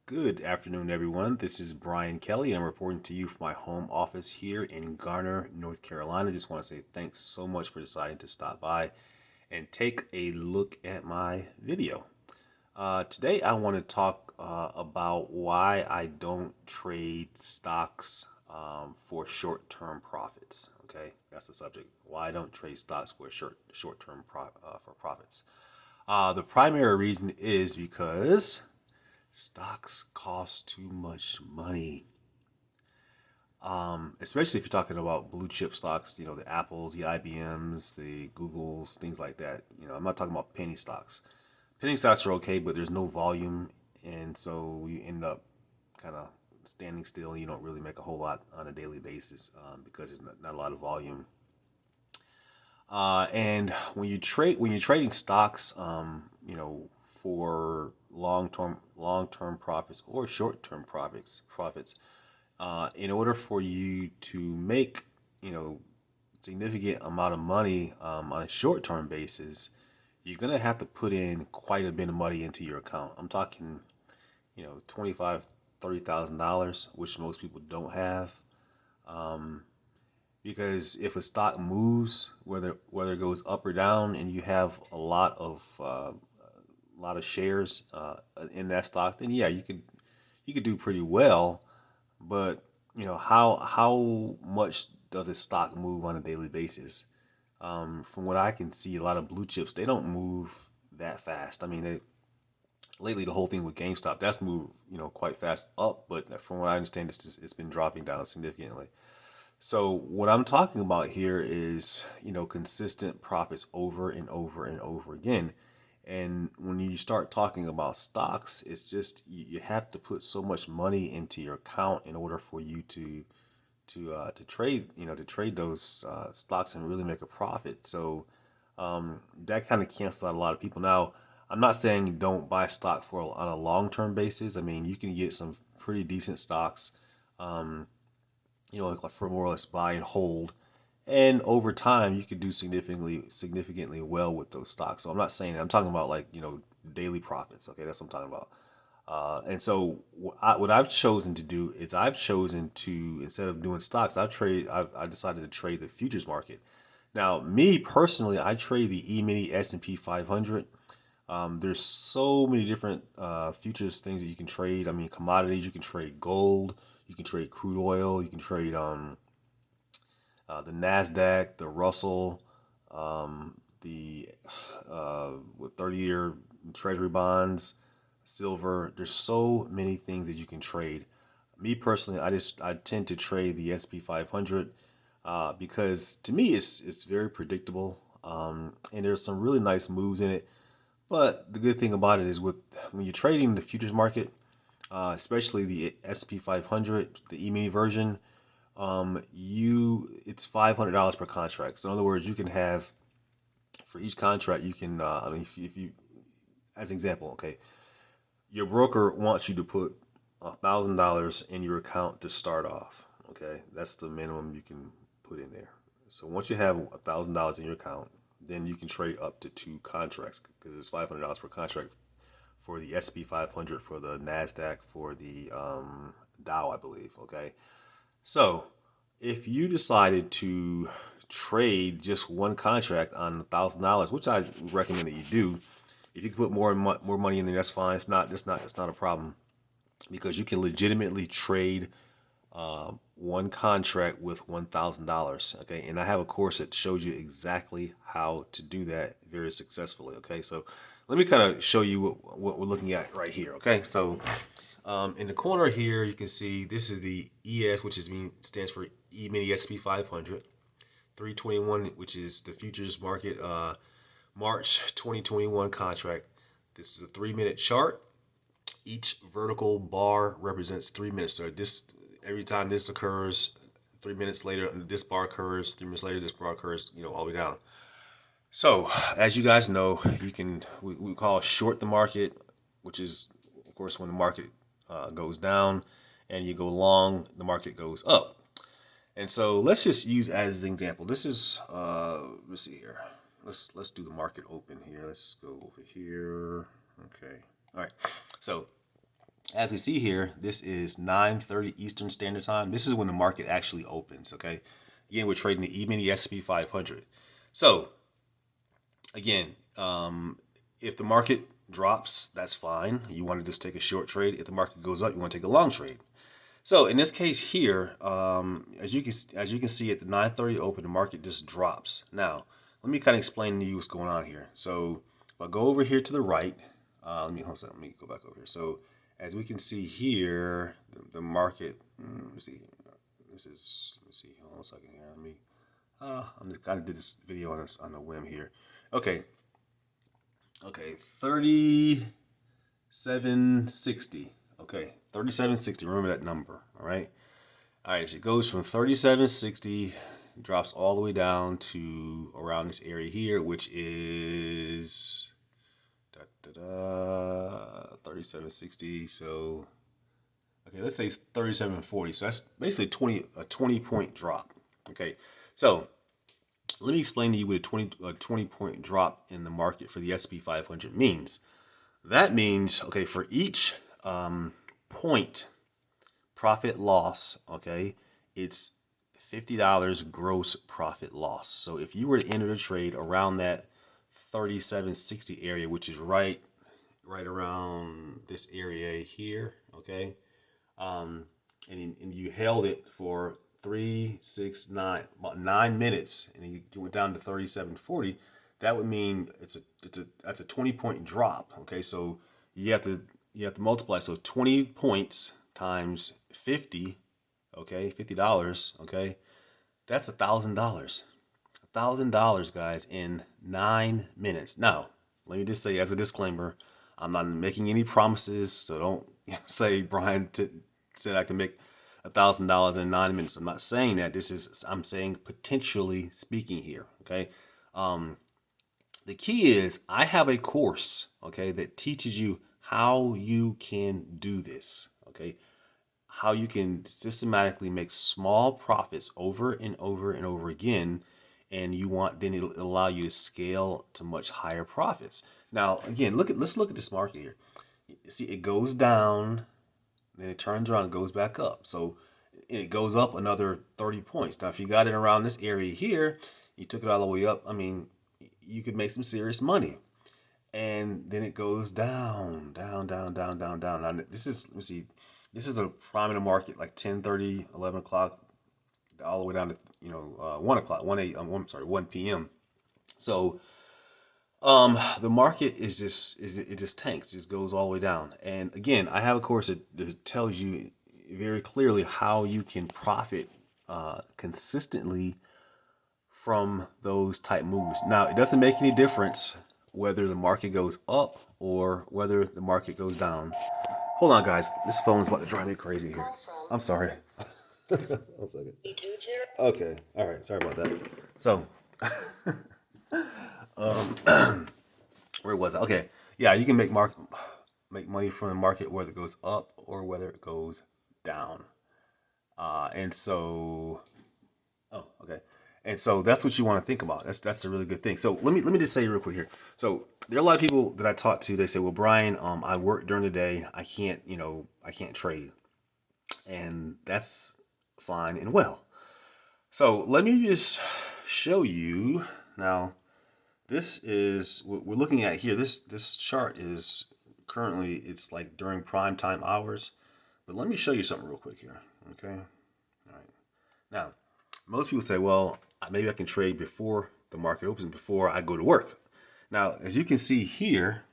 Good afternoon, everyone. This is Brian Kelly, and I'm reporting to you from my home office here in Garner, North Carolina. Just want to say thanks so much for deciding to stop by and take a look at my video. Today, I want to talk about why I don't trade stocks for short-term profits. Okay, that's the subject. Why I don't trade stocks for short-term for profits. The primary reason is because stocks cost too much money. Especially if you're talking about blue chip stocks, the Apples, the IBMs, the Googles, things like that. I'm not talking about penny stocks. Penny stocks are okay, but there's no volume, and so you end up kind of standing still. You don't really make a whole lot on a daily basis because there's not a lot of volume. And when you're trading stocks, for long term profits or short term profits, in order for you to make you know significant amount of money on a short term basis, you're gonna have to put in quite a bit of money into your account. I'm talking, 25, $30,000, which most people don't have. Um, because if a stock moves, whether it goes up or down, and you have a lot of shares in that stock, then yeah, you could do pretty well. But how much does a stock move on a daily basis? From what I can see, a lot of blue chips, they don't move that fast. I mean, lately the whole thing with GameStop, that's moved quite fast up, but from what I understand, it's been dropping down significantly. So what I'm talking about here is, consistent profits over and over and over again. And when you start talking about stocks, it's just you have to put so much money into your account in order for you to trade, to trade those stocks and really make a profit. So that kind of cancels out a lot of people. Now, I'm not saying you don't buy stock on a long-term basis. I mean, you can get some pretty decent stocks. Um, like for more or less buy and hold. And over time, you could do significantly well with those stocks. So I'm not saying that. I'm talking about like, daily profits. Okay, that's what I'm talking about. And so what I've chosen to do is I've chosen to, instead of doing stocks, I decided to trade the futures market. Now, me personally, I trade the E-mini S&P 500. There's so many different futures things that you can trade. I mean, commodities, you can trade gold, you can trade crude oil, you can trade the Nasdaq, the Russell, the with 30-year Treasury bonds, silver. There's so many things that you can trade. Me personally, I tend to trade the SP 500 because to me it's very predictable, and there's some really nice moves in it. But the good thing about it is when you're trading the futures market, especially the SP 500, the E-mini version, it's $500 per contract. So in other words, you can have for each contract you can. I mean, if you as an example, okay, your broker wants you to put $1,000 in your account to start off. Okay, that's the minimum you can put in there. So once you have $1,000 in your account, then you can trade up to two contracts because it's $500 per contract for the SP 500, for the Nasdaq, for the Dow, I believe. Okay, so if you decided to trade just one contract on $1,000, which I recommend that you do, if you can put more money in there, that's fine. If not, that's not a problem because you can legitimately trade one contract with $1,000. Okay, and I have a course that shows you exactly how to do that very successfully. Okay, so let me kind of show you what we're looking at right here. Okay, so in the corner here, you can see this is the ES, which stands for E-mini SP 500. 321, which is the futures market, March 2021 contract. This is a 3 minute chart. Each vertical bar represents 3 minutes. So this every time this occurs, 3 minutes later, this bar occurs. 3 minutes later, this bar occurs. All the way down. So as you guys know, we call short the market, which is of course when the market goes down, and you go long, the market goes up. And so let's just use as an example. This is let's see here. Let's do the market open here. Let's go over here. Okay. All right. So As we see here, this is 9:30 Eastern Standard Time. This is when the market actually opens. Okay, again, we're trading the E-mini S&P 500. So again, if the market drops, that's fine. You want to just take a short trade. If the market goes up, you want to take a long trade. So in this case here, as you can see at the 9:30 open, the market just drops. Now, let me kind of explain to you what's going on here. So if I go over here to the right, let me go back over here. So as we can see here, the market. Let me see. Let's see. Hold on a second here. I'm just kind of did this video on a whim here. Okay. Okay. 3760. Okay. 3760. Remember that number. All right. All right, so it goes from 3760, drops all the way down to around this area here, which is 3760. So, okay, let's say it's 3740. So that's basically a 20 point drop. Okay, so let me explain to you what a 20 point drop in the market for the SP 500 means. That means, okay, for each point profit loss, okay, it's $50 gross profit loss. So if you were to enter the trade around that 3760 area, which is right around this area here, okay, and you held it for 369 about 9 minutes, and you went down to 3740, that would mean that's a 20 point drop. Okay, so you have to multiply. So 20 points times 50, okay, $50, okay, that's $1,000. $1,000, guys, in 9 minutes. Now, let me just say as a disclaimer, I'm not making any promises, so don't say Brian said I can make $1,000 in 9 minutes. I'm not saying that. I'm saying potentially speaking here. Okay. The key is I have a course, okay, that teaches you how you can do this. Okay, how you can systematically make small profits over and over and over again, and then it'll allow you to scale to much higher profits. Now again, let's look at this market here. See, it goes down, then it turns around and goes back up. So it goes up another 30 points. Now if you got it around this area here, you took it all the way up, I mean, you could make some serious money. And then it goes down, down, down, down, down, down. Now let's see, this is a prime in the market, like 10:30, 11 o'clock, all the way down to 1 o'clock, 1 a.m. I'm sorry, 1 p.m. So the market it just tanks, just goes all the way down. And again, I have a course that tells you very clearly how you can profit consistently from those type moves. Now, it doesn't make any difference whether the market goes up or whether the market goes down. Hold on, guys. This phone's about to drive me crazy here. I'm sorry. One second. Okay. All right. Sorry about that. So, where was I? Okay. Yeah, you can make money from the market whether it goes up or whether it goes down. And so, oh, okay. And so that's what you want to think about. That's a really good thing. So let me just say real quick here. So there are a lot of people that I talk to. They say, "Well, Brian, I work during the day. I can't trade," and that's fine and well. So let me just show you now. This is what we're looking at here. This chart is currently, it's like during prime time hours. But let me show you something real quick here. Okay. All right. Now, most people say, well, maybe I can trade before the market opens, before I go to work. Now, as you can see here,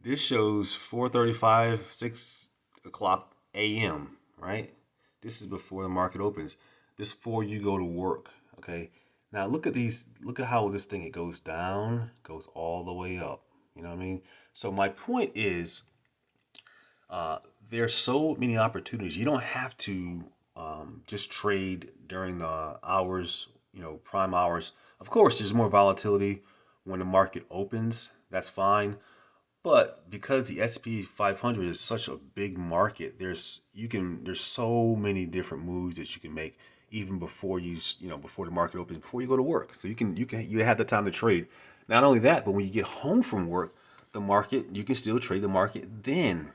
this shows 4:35, 6 o'clock a.m., right? This is before the market opens. This before you go to work, okay? Now look at these, look at how this thing, it goes down, goes all the way up. You know what I mean? So my point is, there's so many opportunities. You don't have to just trade during the hours, prime hours. Of course, there's more volatility when the market opens. That's fine. But because the SP 500 is such a big market, there's so many different moves that you can make even before before the market opens, before you go to work. So you have the time to trade. Not only that, but when you get home from work, you can still trade the market then.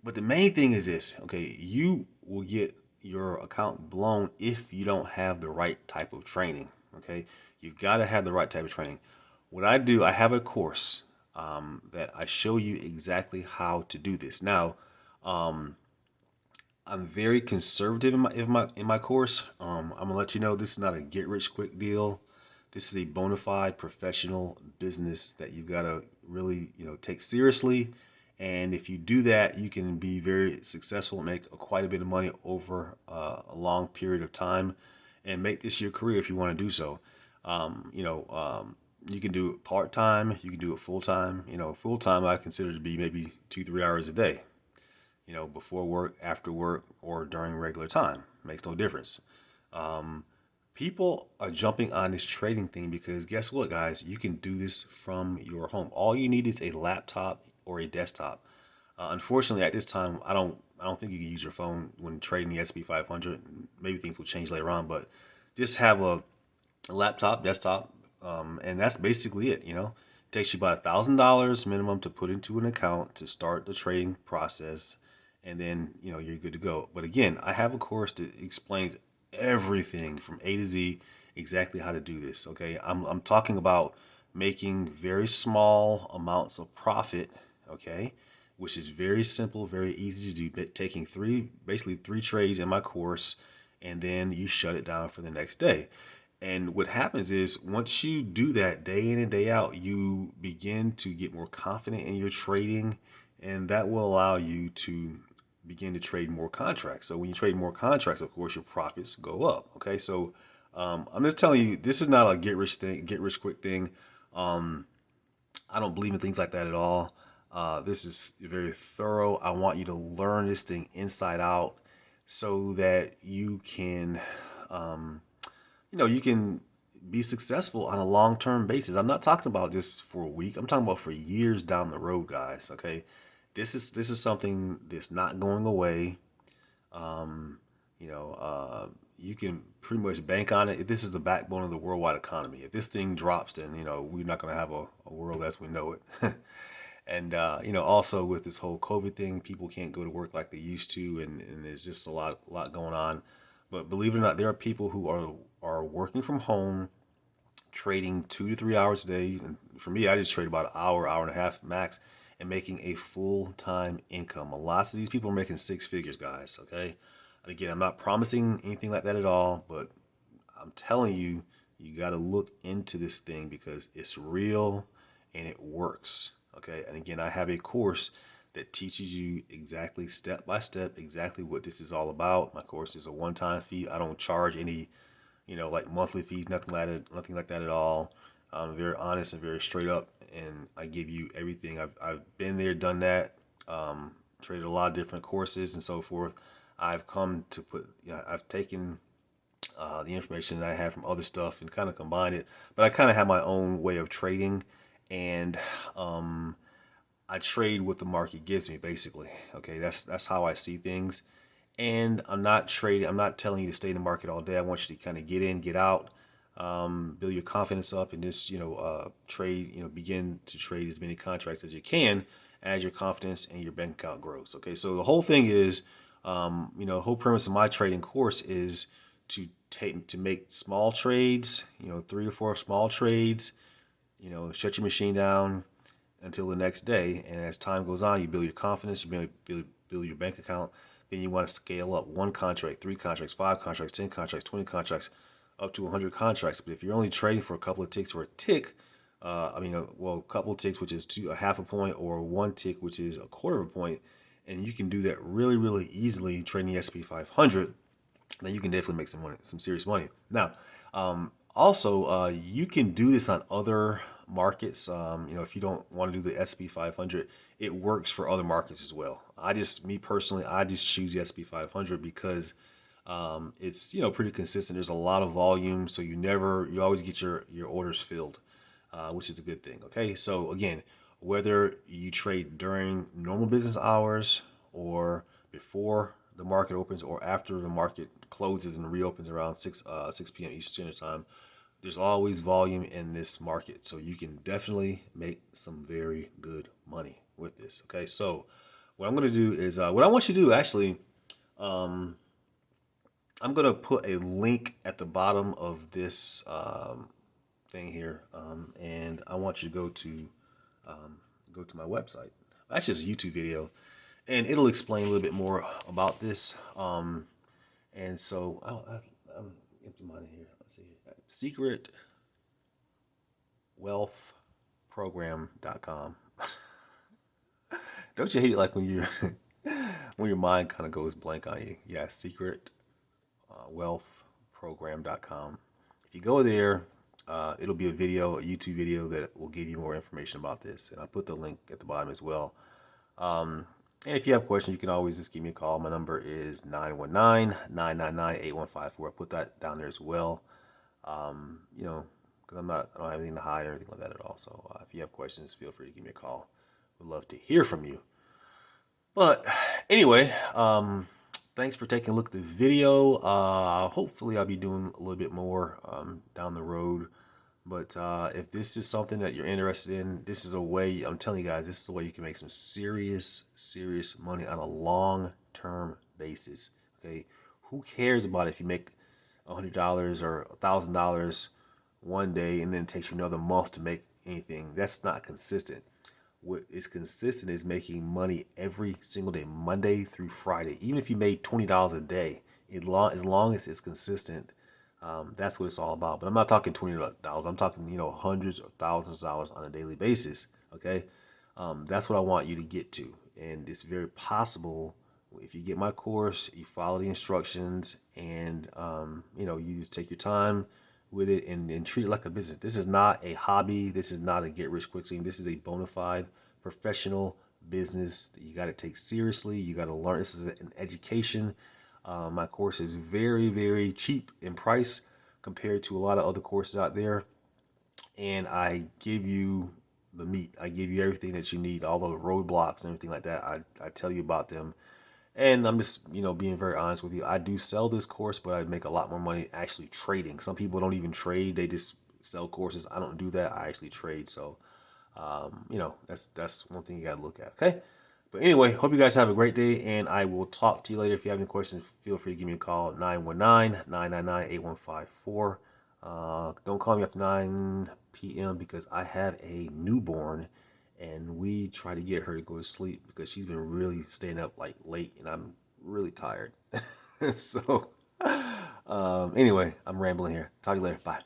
But the main thing is this, okay? You will get your account blown if you don't have the right type of training, okay? You've got to have the right type of training. What I do, I have a course that I show you exactly how to do this. Now, I'm very conservative in my course. I'm gonna let you know this is not a get rich quick deal. This is a bona fide professional business that you gotta really take seriously. And if you do that, you can be very successful and make quite a bit of money over a long period of time, and make this your career if you want to do so. You can do it part time. You can do it full time. Full time I consider to be maybe 2 3 hours a day, before work, after work, or during regular time. Makes no difference. People are jumping on this trading thing because guess what, guys? You can do this from your home. All you need is a laptop or a desktop. Unfortunately, at this time, I don't think you can use your phone when trading the SP 500. Maybe things will change later on, but just have a laptop, desktop, and that's basically it. It takes you about $1,000 minimum to put into an account to start the trading process, and then you're good to go. But again, I have a course that explains everything from A to Z, exactly how to do this. Okay, I'm talking about making very small amounts of profit. Okay, which is very simple, very easy to do. Taking basically three trades in my course, and then you shut it down for the next day. And what happens is once you do that day in and day out, you begin to get more confident in your trading, and that will allow you to begin to trade more contracts. So when you trade more contracts, of course, your profits go up. Okay, so I'm just telling you, this is not a get rich quick thing. I don't believe in things like that at all. This is very thorough. I want you to learn this thing inside out so that you can be successful on a long-term basis. I'm not talking about just for a week. I'm talking about for years down the road, guys. Okay, this is something that's not going away. Um, you can pretty much bank on it. This is the backbone of the worldwide economy. If this thing drops, then we're not going to have a world as we know it. And also with this whole COVID thing, people can't go to work like they used to, and there's just a lot going on. But believe it or not, there are people who are working from home, trading 2 to 3 hours a day. And for me, I just trade about an hour, hour and a half max, and making a full time income. Lots of these people are making six figures, guys. Okay. And again, I'm not promising anything like that at all, but I'm telling you, you got to look into this thing because it's real and it works. Okay. And again, I have a course that teaches you exactly step by step exactly what this is all about. My course is a one time fee. I don't charge any like monthly fees, nothing like that at all. I'm very honest and very straight up, and I give you everything. I've been there, done that, traded a lot of different courses and so forth. I've come to I've taken the information that I have from other stuff and kind of combined it, but I kind of have my own way of trading, and um, I trade what the market gives me, basically. Okay, that's how I see things. And I'm not trading. I'm not telling you to stay in the market all day. I want you to kind of get in, get out, build your confidence up, and just trade. Begin to trade as many contracts as you can as your confidence and your bank account grows. Okay, so the whole thing is, the whole premise of my trading course is to make small trades. 3 or 4 small trades. Shut your machine down until the next day. And as time goes on, you build your confidence, you build your bank account. Then you want to scale up one contract, three contracts, five contracts, 10 contracts, 20 contracts, up to 100 contracts. But if you're only trading for a couple of ticks or a tick, a couple of ticks, which is a half a point, or one tick, which is a quarter of a point, and you can do that really, really easily trading the SP 500, then you can definitely make some money, some serious money. Now, also, you can do this on other markets. If you don't want to do the SP 500, it works for other markets as well. Me personally, I just choose the SP 500 because it's pretty consistent. There's a lot of volume, so you always get your orders filled, which is a good thing. Okay, so again, whether you trade during normal business hours or before the market opens or after the market closes and reopens around 6 p.m. Eastern Standard Time, there's always volume in this market, so you can definitely make some very good money with this. Okay, so What I'm gonna do is what I want you to do actually. Um, I'm gonna put a link at the bottom of this thing here, and I want you to go to my website. Actually, it's a YouTube video, and it'll explain a little bit more about this. And so I'm empty mine here. Let's see, secretwealthprogram.com. Don't you hate it like when you when your mind kind of goes blank on you? Yeah, secretwealthprogram.com. If you go there, it'll be a video, a YouTube video that will give you more information about this. And I put the link at the bottom as well. And if you have questions, you can always just give me a call. My number is 919-999-8154. I put that down there as well. You know, because I don't have anything to hide or anything like that at all. So if you have questions, feel free to give me a call. We'd love to hear from you. But anyway, thanks for taking a look at the video. Hopefully, I'll be doing a little bit more down the road. But if this is something that you're interested in, this is a way, I'm telling you guys, this is a way you can make some serious, serious money on a long-term basis. Okay, who cares about if you make $100 or $1,000 one day and then it takes you another month to make anything? That's not consistent. What is consistent is making money every single day, Monday through Friday. Even if you made $20 a day, as long as it's consistent, that's what it's all about. But I'm not talking $20. I'm talking, hundreds or thousands of dollars on a daily basis. Okay, that's what I want you to get to, and it's very possible if you get my course, you follow the instructions, and you just take your time with it and treat it like a business. This is not a hobby. This is not a get rich quick scheme. This is a bona fide professional business that you got to take seriously. You got to learn. This is an education. My course is very, very cheap in price compared to a lot of other courses out there. And I give you the meat. I give you everything that you need, all the roadblocks and everything like that. I tell you about them. And I'm just, being very honest with you. I do sell this course, but I make a lot more money actually trading. Some people don't even trade. They just sell courses. I don't do that. I actually trade. So, that's one thing you got to look at. Okay. But anyway, hope you guys have a great day, and I will talk to you later. If you have any questions, feel free to give me a call, 919-999-8154. Don't call me after 9 p.m. because I have a newborn, and we try to get her to go to sleep because she's been really staying up like late, and I'm really tired. So, anyway, I'm rambling here. Talk to you later. Bye.